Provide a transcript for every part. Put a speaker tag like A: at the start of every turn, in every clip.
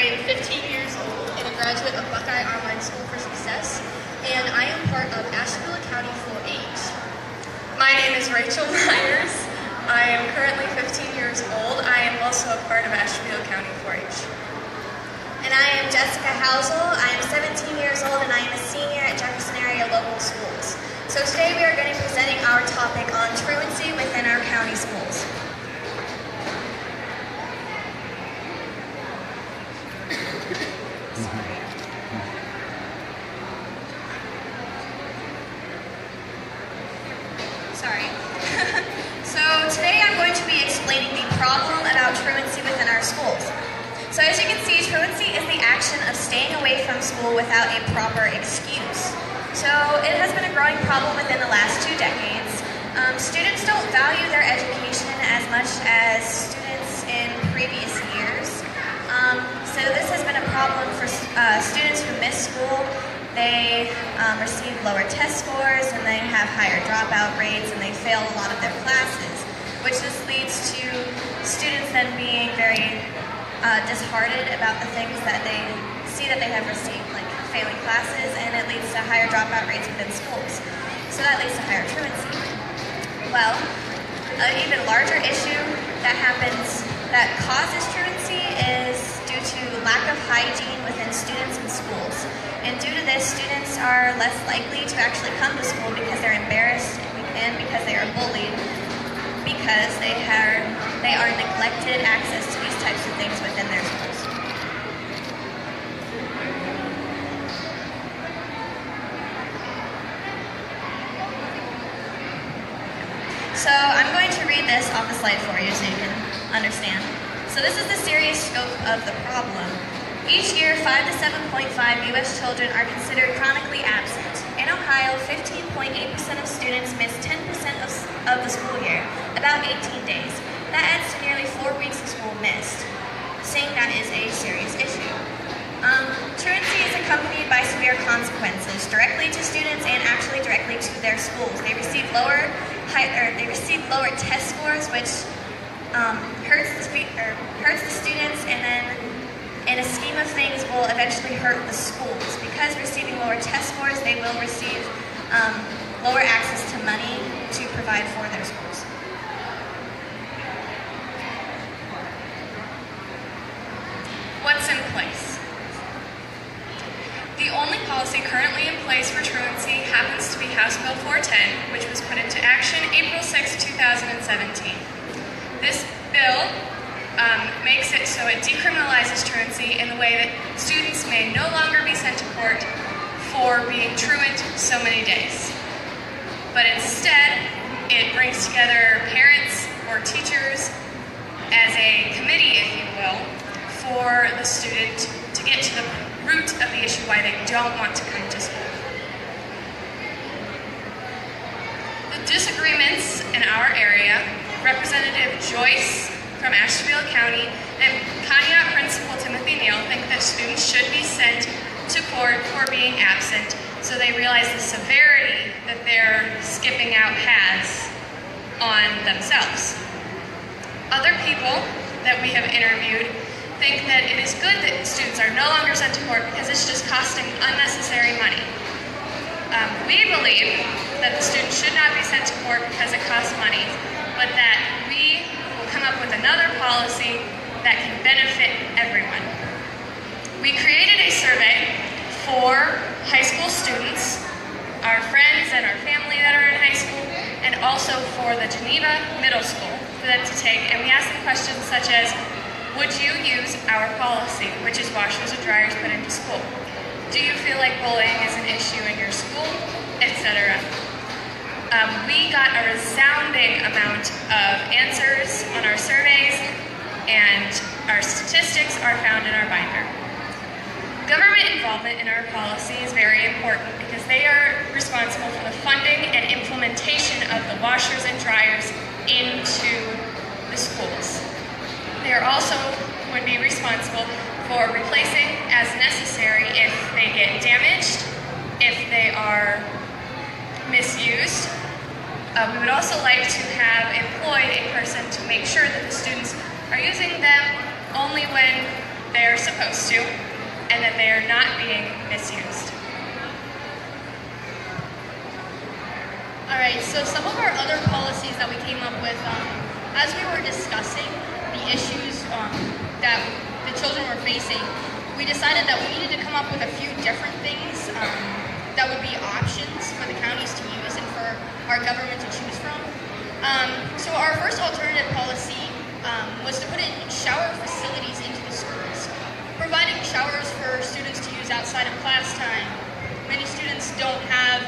A: I am 15 years old and a graduate of Buckeye Online School for Success, and I am part of Ashtabula County 4-H.
B: My name is Rachel Myers. I am currently 15 years old. I am also a part of Ashtabula County 4-H.
C: And I am Jessica Housel. I am 17 years old and I am a senior at Jefferson Area Local Schools. So today we are going to be presenting our topic on truancy within our county schools. Sorry. So today I'm going to be explaining the problem about truancy within our schools. So as you can see, truancy is the action of staying away from school without a proper excuse. So it has been a growing problem within the last 2 decades. Students don't value their education as much as students in previous years. So this has been a problem for students who miss school. They receive lower test scores and they have higher dropout rates and they fail a lot of their classes, which just leads to students then being very disheartened about the things that they see that they have received, like failing classes, and it leads to higher dropout rates within schools. So that leads to higher truancy. Well, an even larger issue that causes truancy is due to lack of hygiene within students and schools. And due to this, students are less likely to actually come to school because they're embarrassed and because they are bullied, because they are neglected access to these types of things within their schools. So I'm going to read this off the slide for you so you can understand. So this is the serious scope of the problem. Each year, 5 to 7.5 U.S. children are considered chronically absent. In Ohio, 15.8% of students miss 10% of the school year, about 18 days. That adds to nearly 4 weeks of school missed, saying that is a serious issue. Truancy is accompanied by severe consequences, directly to students and actually directly to their schools. They receive lower test scores, which hurts the students, and then in a scheme of things will eventually hurt the schools. Because receiving lower test scores, they will receive lower access to money to provide for their schools.
B: What's in place? The only policy currently in place for truancy happens to be House Bill 410, which was put into action April 6, 2017. This bill makes it so it decriminalizes truancy in the way that students may no longer be sent to court for being truant so many days. But instead, it brings together parents or teachers as a committee, if you will, for the student to get to the root of the issue why they don't want to come to school. The disagreements in our area, Representative Joyce from Ashtabula County and Conneaut Principal Timothy Neal think that students should be sent to court for being absent so they realize the severity that their skipping out has on themselves. Other people that we have interviewed think that it is good that students are no longer sent to court because it's just costing unnecessary money. We believe that the students should not be sent to court because it costs money, but that we will come up with another policy that can benefit everyone. We created a survey for high school students, our friends and our family that are in high school, and also for the Geneva Middle School for them to take, and we asked them questions such as, would you use our policy, which is washers and dryers put into school? Do you feel like bullying is an issue in your school, etc.? We got a resounding amount of answers on our surveys, and our statistics are found in our binder. Government involvement in our policy is very important because they are responsible for the funding and implementation of the washers and dryers into the schools. They are also would be responsible for replacing as necessary if they get damaged, if they are misused. We would also like to have employed a person to make sure that the students are using them only when they're supposed supposed to, and that they are not being misused.
A: All right, so some of our other policies that we came up with, as we were discussing the issues that the children were facing, we decided that we needed to come up with a few different things that would be options for the counties to use and for our government to choose from. So our first alternative policy was to put in shower facilities into the schools, providing showers for students to use outside of class time. Many students don't have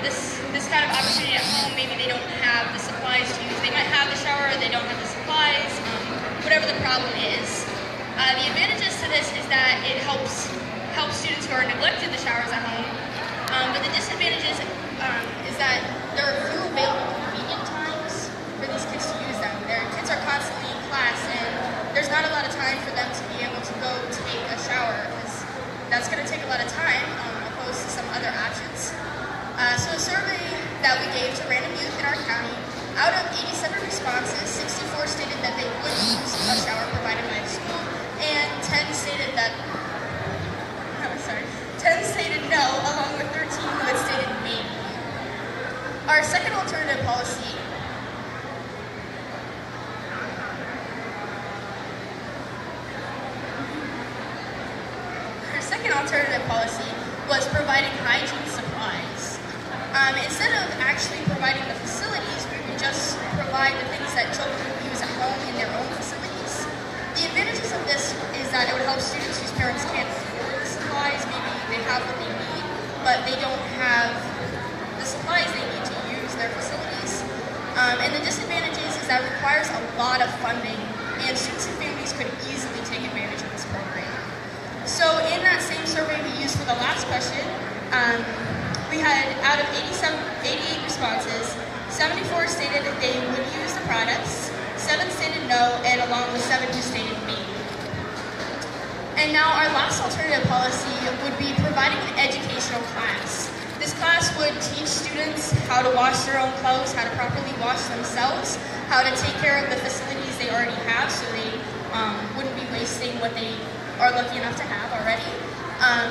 A: this kind of opportunity at home. Maybe they don't have the supplies to use. They might have the shower, they don't have the supplies, whatever the problem is. The advantages to this is that it helps students who are neglected the showers at home. But the disadvantages is that there are few available convenient times for these kids to use them. Their kids are constantly in class, and there's not a lot of time for them to be able to go take a shower, because that's going to take a lot of time opposed to some other options. So a survey that we gave to random youth in our county, out of 87 responses, 64 stated that they would use a shower provided by the school, and 10 stated no, along with 13 who had stated maybe. Our second alternative policy was providing hygiene supplies. Instead of actually providing the facilities, we would just provide the things that children would use at home in their own facilities. The advantages of this is that it would help students whose parents can't afford the supplies. Maybe they have what they need, but they don't have the supplies they need to use their facilities. And the disadvantages is that it requires a lot of funding, and students and families could easily take advantage of this program. So in that same survey we used for the last question, we had, out of 88 responses, 74 stated that they would use the products, 7 stated no, and along with 7 who stated maybe. And now our last alternative policy would be providing an educational class. This class would teach students how to wash their own clothes, how to properly wash themselves, how to take care of the facilities they already have so they wouldn't be wasting what they are lucky enough to have already.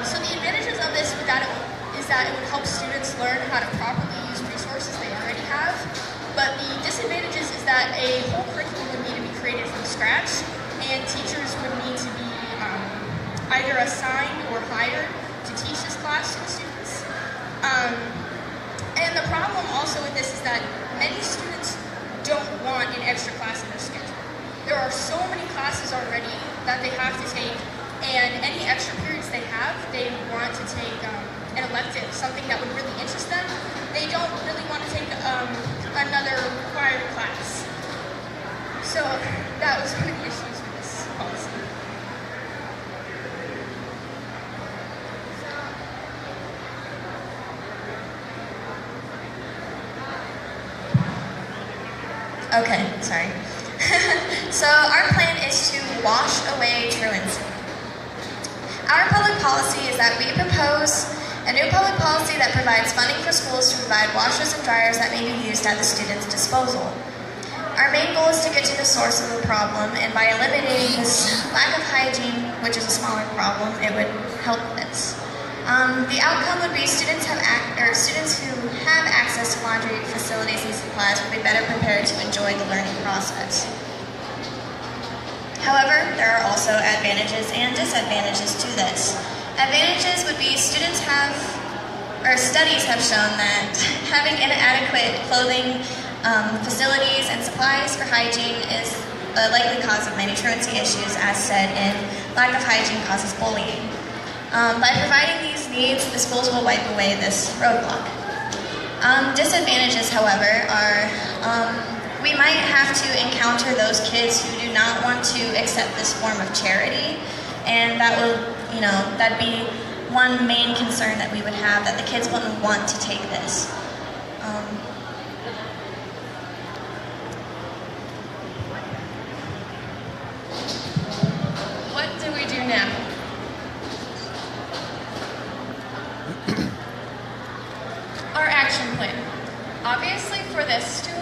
A: So the advantages of this is that it would help students learn how to properly use resources they already have. But the disadvantages is that a whole curriculum would need to be created from scratch, and teachers would need to be either assigned or hired to teach this class to the students. And the problem also with this is that many students don't want an extra class in their schedule. There are so many classes already that they have to take, and any extra periods they have, they want to take an elective, something that would really interest them. They don't really want to take another required class. So that was one of the issues with this policy.
C: Okay, sorry. So our plan is to wash away truancy. Our public policy is that we propose a new public policy that provides funding for schools to provide washers and dryers that may be used at the student's disposal. Our main goal is to get to the source of the problem, and by eliminating this lack of hygiene, which is a smaller problem, it would help this. The outcome would be students who have access to laundry facilities and supplies will be better prepared to enjoy the learning process. However, there are also advantages and disadvantages to this. Advantages would be studies have shown that having inadequate clothing, facilities, and supplies for hygiene is a likely cause of many truancy issues, as said in lack of hygiene causes bullying. By providing these needs, the schools will wipe away this roadblock. Disadvantages, however, are we might have to encounter those kids who do not want to accept this form of charity, and that will, that'd be one main concern that we would have, that the kids wouldn't want to take this.
B: What do we do now? Our action plan. Obviously, for this to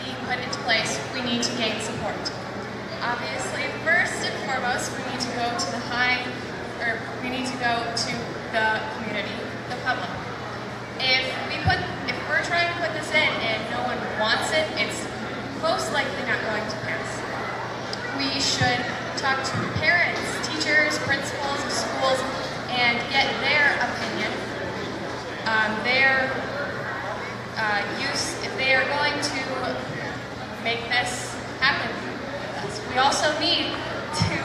B: be put into place, we need to gain support. Obviously, first and foremost, we need to go to the high teachers, principals of schools, and get their opinion, their use, if they are going to make this happen with us. We also need to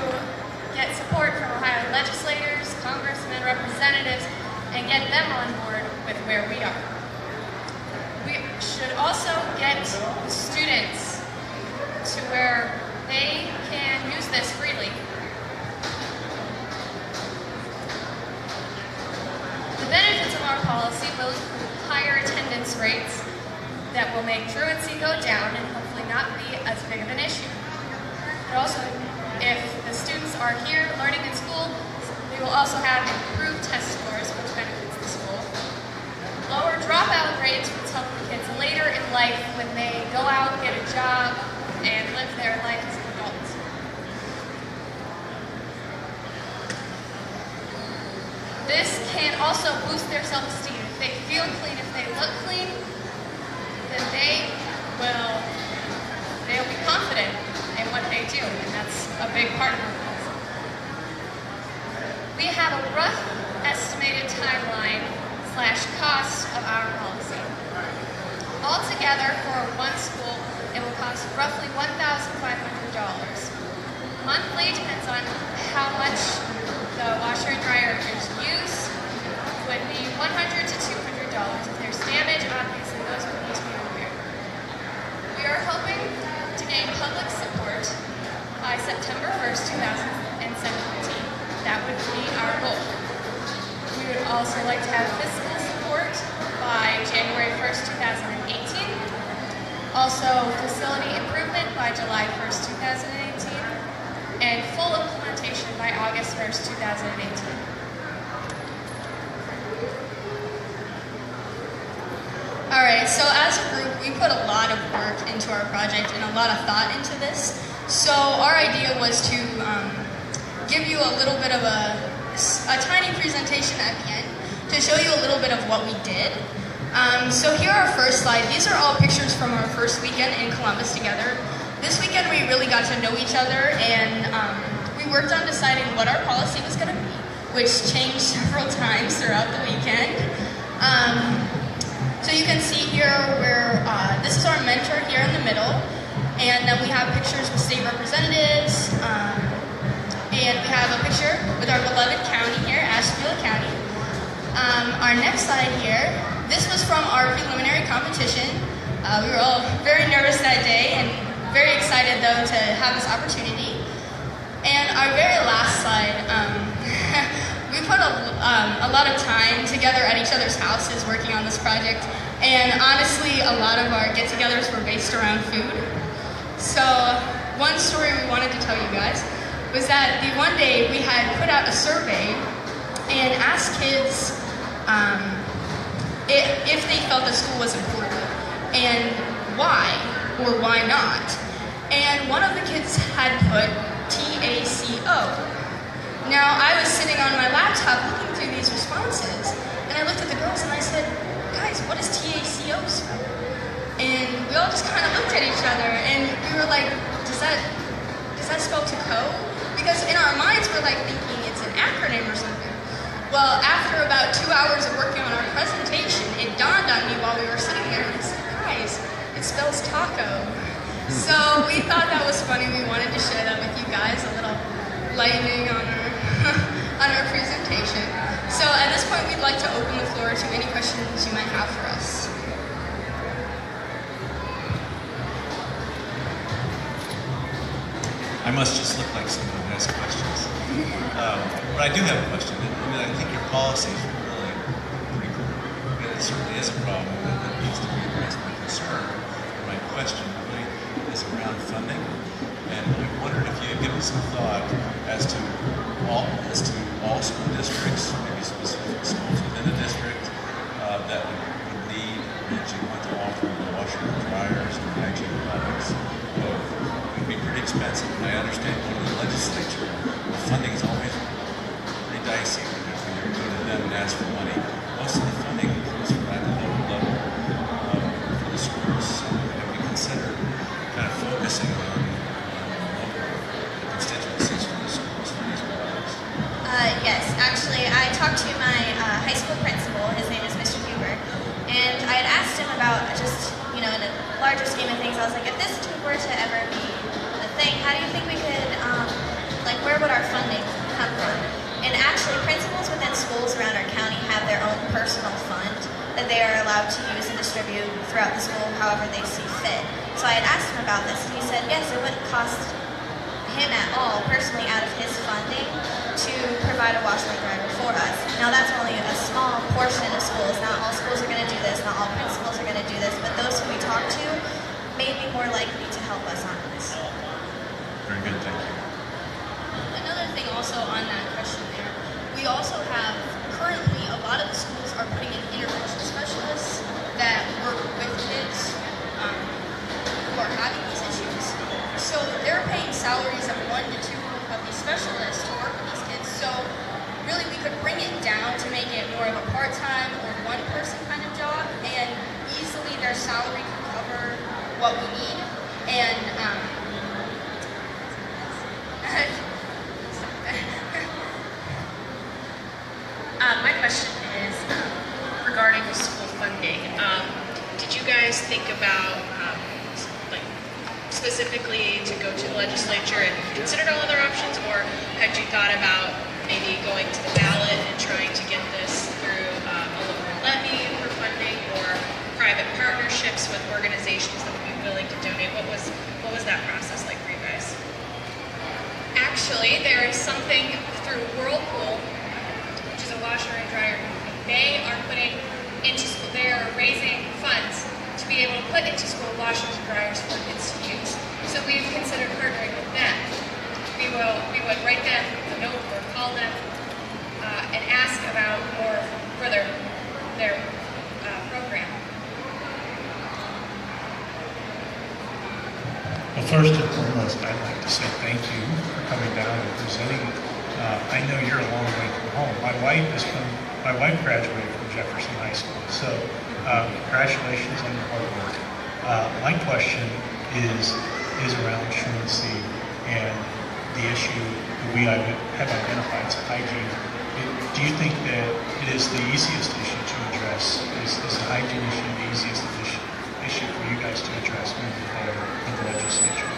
B: get support from Ohio legislators, congressmen, representatives, and get them on board with where we are. We should also get students to where they can use this freely. The benefits of our policy will include higher attendance rates that will make truancy go down and hopefully not be as big of an issue. But also, if the students are here learning in school, they will also have improved test scores, which benefits the school. Lower dropout rates will help the kids later in life when they go out, get a job, and live their life as adults. This can also boost their self-esteem. If they feel clean, if they look clean, then they'll be confident in what they do, and that's a big part of it. We have a rough estimated timeline / cost of our policy. Altogether, for one school, it will cost roughly $1,500. Monthly depends on how much the washer and dryer is used, would be $100 to $200. If there's damage, obviously those would need to be repaired. We are hoping to gain public support by September 1st, 2017. That would be our goal. We would also like to have fiscal support by January 1st, 2018. Also, facility improvement by July 1st, 2018. And full implementation by August 1st, 2018.
A: Alright, so as a group, we put a lot of work into our project and a lot of thought into this. So our idea was to give you a little bit of a tiny presentation at the end to show you a little bit of what we did. So here are our first slide. These are all pictures from our first weekend in Columbus together. This weekend we really got to know each other, and we worked on deciding what our policy was going to be, which changed several times throughout the weekend. So you can see here where this is our mentor here in the middle, and then we have pictures with state representatives, and we have a picture with our beloved county here, Ashtabula County. Our next slide here, this was from our preliminary competition. We were all very nervous that day and very excited though to have this opportunity. And our very last slide, we put a lot of time together at each other's houses working on this project, and honestly a lot of our get-togethers were based around food. So one story we wanted to tell you guys was that the one day we had put out a survey and asked kids if they felt the school was important and why or why not. And one of the kids had put TACO. Now I was sitting on my laptop looking through these responses, and I looked at the girls and I said, guys, what does TACO spell? And we all just kind of looked at each other and we were like, does that spell to co? Because in our minds we're like thinking it's an acronym or something. Well, after about 2 hours of working on our presentation, it dawned on me while we were sitting there, and I said, guys, it spells taco. So we thought that was funny. We wanted to share that with you guys, a little lightning on our on our presentation. So at this point, we'd like to open the floor to any questions you might have for us.
D: I must just look like someone who has questions. But I do have a question. I think your policy is really pretty cool. It certainly is a problem that needs to be addressed. My concern, my question really is around funding. And I wondered if you had given some thought as to all school districts, maybe specific schools within the district that would need, that you want to offer the washer and dryers and hygiene products. It would be pretty expensive. And I understand going to the legislature, the funding is always pretty dicey when you're going to them and ask for money. Most of the funding comes from at the local level for the schools. So have we considered kind of focusing on local constituencies for the schools for these products?
C: actually, I talked to my high school principal. His name is Mr. Huber, and I had asked him about just, in a larger scheme of things, I was like, if this were to ever be a thing, how do you think we could, where would our funding come from? And actually, principals within schools around our county have their own personal fund that they are allowed to use and distribute throughout the school however they see fit. So I had asked him about this, and he said, yes, it wouldn't cost him at all, personally, out of his funding, to provide a washer and dryer for us. Now, that's only a small portion of schools. Not all schools are going to do this, not all principals are going to do this, but those who we talk to may be more likely to help us on this.
D: Very good, thank you.
A: Another thing also on that question there, we also have currently a lot of the schools are putting in intervention specialists that work with kids who are having these issues. So they're paying salaries of 1 to 2 of these specialists to work with these kids. So really we could bring it down to make it more of a part-time or one-person kind of job, and easily their salary can cover what we need. And
E: my question is regarding the school funding. Did you guys think about, specifically to go to the legislature and considered all other options, or had you thought about maybe going to the ballot and trying to get this through a local levy for funding, or private partnerships with organizations that would be willing to donate? What was that process like for you guys?
B: Actually, there is something through Whirlpool, which is a washer and dryer company. They are putting into school, they are raising funds to be able to put into school washers and dryers for kids to use. So we've considered partnering with them. We would write them a note or call them and ask about more for their program.
F: Well, first and foremost, I'd like to say thank you for coming down and presenting. I know you're a long way from home. My wife graduated from Jefferson High School, so congratulations on your hard work. My question is around truancy and the issue that we have identified, it's hygiene. Do you think that it is the easiest issue to address? Is the hygiene issue the easiest issue for you guys to address moving forward in the legislature?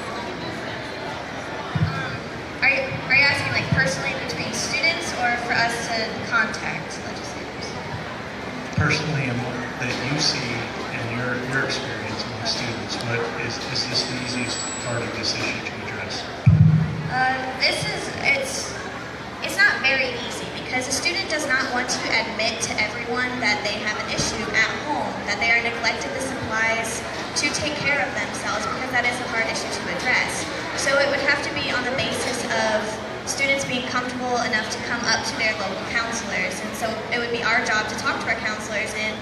C: Are you asking personally between students or for us to contact legislators?
F: Personally, and that you see in your experience among students, what is this the easiest part of this issue to address?
C: It's not very easy because a student does not want to admit to everyone that they have an issue at home, that they are neglected the supplies to take care of themselves, because that is a hard issue to address. So it would have to be on the basis of students being comfortable enough to come up to their local counselors. And so it would be our job to talk to our counselors and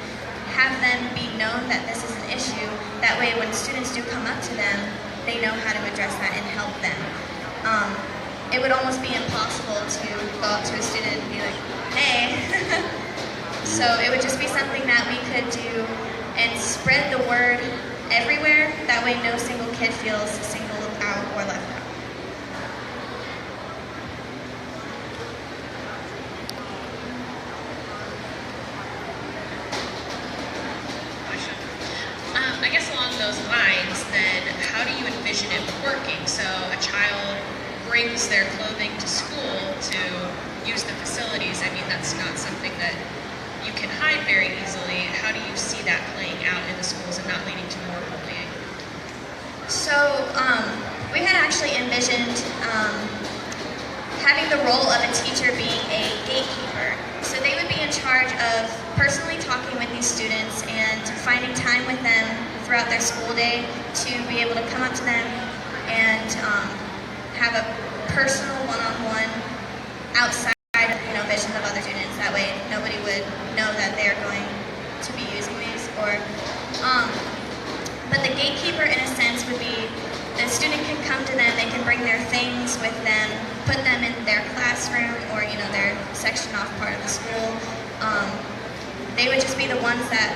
C: have them be known that this is an issue. That way when students do come up to them, they know how to address that and help them. It would almost be impossible to go up to a student and be like, hey. So it would just be something that we could do and spread the word everywhere. That way no single kid feels singled out or left out.
E: I guess along those lines, then, how do you envision it working? So a child brings their clothing to school to use the facilities. I mean, that's not something that you can hide very easily. How do you see that playing out in the schools and not leading to more bullying?
C: So we had actually envisioned having the role of a teacher being a gatekeeper. So they would be in charge of personally talking with these students and finding time with them throughout their school day to be able to come up to them and have a personal one-on-one outside of vision of other students. That way nobody would know that they're going to be using these. But the gatekeeper in a sense would be the student can come to them, they can bring their things with them, put them in their classroom or their section off part of the school. They would just be the ones that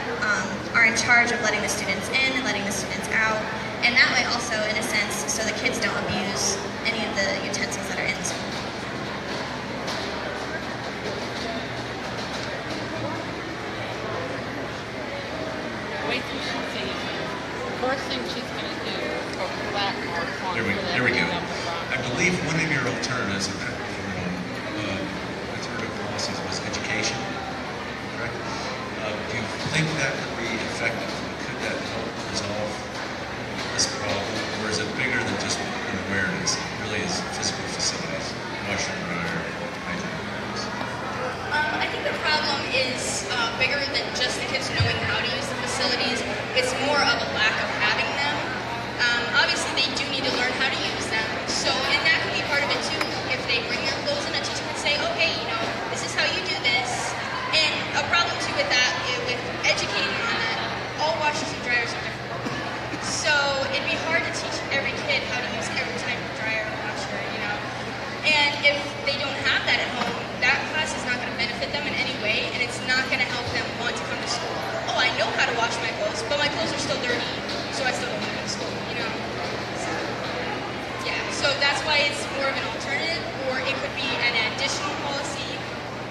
C: are in charge of letting the students in and letting the students out. And that way also, in a sense, so the kids don't abuse any of the utensils that are in the school.
D: as a alternative policies was education, correct? Do you think that would be effective? Could that help resolve this problem, or is it bigger than just an awareness? It really is physical facilities, washer and dryer, hygiene awareness.
A: I think the problem is bigger than just the kids knowing how to use the facilities. It's more of a lack of having them. Obviously, they do need to learn how to use them. So, and that could be part of it too. If they bring their clothes in, a teacher could say, okay, this is how you do this. And a problem too with that, with educating on that, all washers and dryers are different. So it'd be hard to teach every kid how to use every type of dryer or washer. And if they don't have that at home, that class is not going to benefit them in any way, and it's not going to help them want to come to school. Oh, I know how to wash my clothes, but my clothes are still dirty, so I still don't want to go to school. So, yeah, so that's why it's more of an alternative, or it could be an additional policy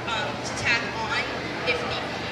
A: to tack on if need be.